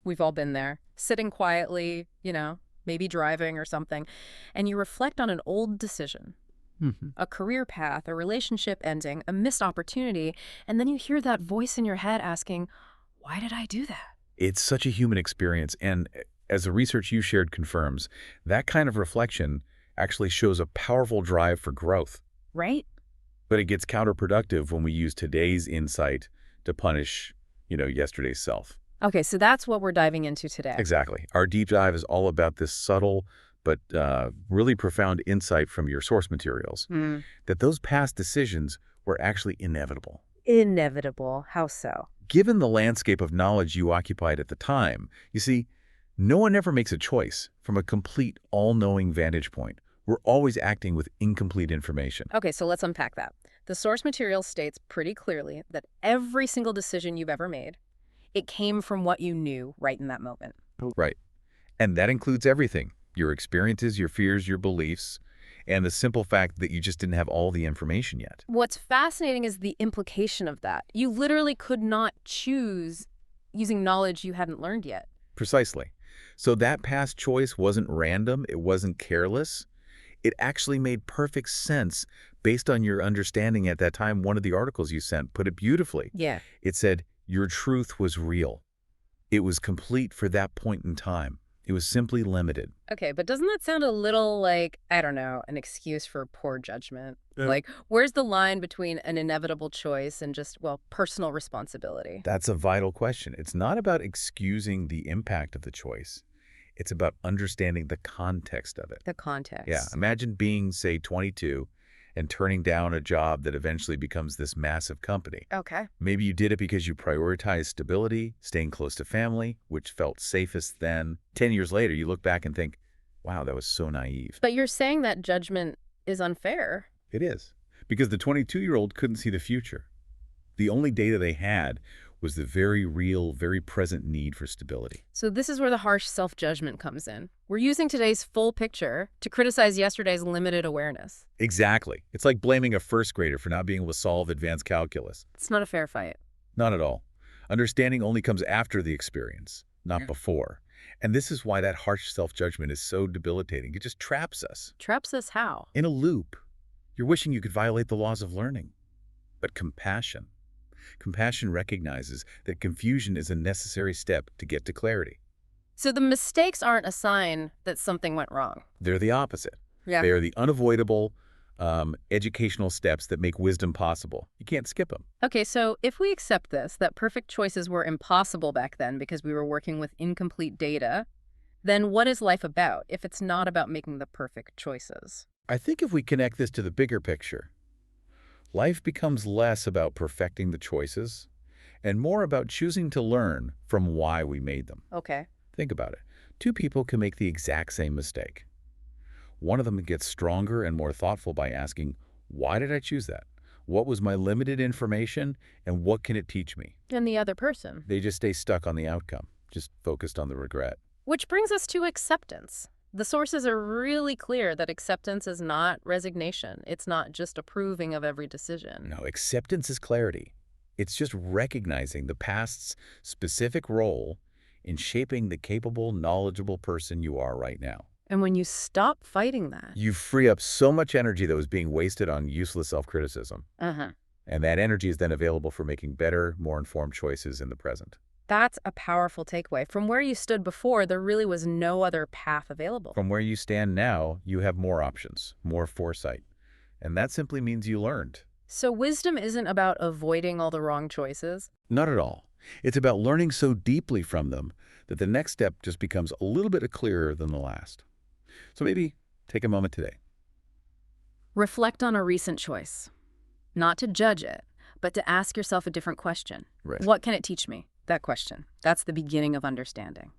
We've all been there. Sitting quietly, maybe driving or something, and you reflect on an old decision, Mhm. a career path, a relationship ending, a missed opportunity, and then you hear that voice in your head asking, why did I do that? It's such a human experience, and as the research you shared confirms, that kind of reflection actually shows a powerful drive for growth. Right? But it gets counterproductive when we use today's insight to punish, yesterday's self. Okay, so that's what we're diving into today. Exactly. Our deep dive is all about this subtle but really profound insight from your source materials, Hmm. that those past decisions were actually inevitable. Inevitable. How so? Given the landscape of knowledge you occupied at the time, you see, no one ever makes a choice from a complete, all-knowing vantage point. We're always acting with incomplete information. Okay, so let's unpack that. The source material states pretty clearly that every single decision you've ever made, it came from what you knew right in that moment. Right. And that includes everything, your experiences, your fears, your beliefs, and the simple fact that you just didn't have all the information yet. What's fascinating is the implication of that. You literally could not choose using knowledge you hadn't learned yet. Precisely. So that past choice wasn't random, it wasn't careless. It actually made perfect sense based on your understanding at that time. One of the articles you sent put it beautifully. Yeah. It said, your truth was real. It was complete for that point in time. It was simply limited. Okay, but doesn't that sound a little like, I don't know, an excuse for poor judgment? Yeah. Like, where's the line between an inevitable choice and just, well, personal responsibility? That's a vital question. It's not about excusing the impact of the choice. It's about understanding the context of it. The Yeah, context. imagine being, say, 22 and turning down a job that eventually becomes this massive company. Okay. Maybe you did it because you prioritized stability, staying close to family, which felt safest then. 10 years later, you look back and think, wow, that was so naive. But you're saying that judgment is unfair. It is. Because the 22-year-old couldn't see the future. The only data they had was the very real, very present need for stability. So this is where the harsh self-judgment comes in. We're using today's full picture to criticize yesterday's limited awareness. Exactly. It's like blaming a first grader for not being able to solve advanced calculus. It's not a fair fight. Not at all. Understanding only comes after the experience, not Yeah. before. And this is why that harsh self-judgment is so debilitating. It just traps us Traps us how? in a loop. You're wishing you could violate the laws of learning. But compassion recognizes that confusion is a necessary step to get to clarity. So the mistakes aren't a sign that something went wrong. They're the opposite. Yeah. They are the unavoidable educational steps that make wisdom possible. You can't skip them. Okay, so if we accept this, that perfect choices were impossible back then because we were working with incomplete data, then what is life about if it's not about making the perfect choices? I think if we connect this to the bigger picture, life becomes less about perfecting the choices and more about choosing to learn from why we made them. Okay. Think about it. Two people can make the exact same mistake. One of them gets stronger and more thoughtful by asking, why did I choose that? What was my limited information and what can it teach me? And the other person. They just stay stuck on the outcome, just focused on the regret. Which brings us to acceptance. The sources are really clear that acceptance is not resignation. It's not just approving of every decision. No, acceptance is clarity. It's just recognizing the past's specific role in shaping the capable, knowledgeable person you are right now. And when you stop fighting that, You free up so much energy that was being wasted on useless self-criticism. And that energy is then available for making better, more informed choices in the present. that's a powerful takeaway. From where you stood before, there really was no other path available. From where you stand now, you have more options, more foresight. And that simply means you learned. So wisdom isn't about avoiding all the wrong choices. Not at all. It's about learning so deeply from them that the next step just becomes a little bit clearer than the last. So maybe take a moment today. Reflect on a recent choice. Not to judge it, but to ask yourself a different question. Right. What can it teach me? That question. That's the beginning of understanding.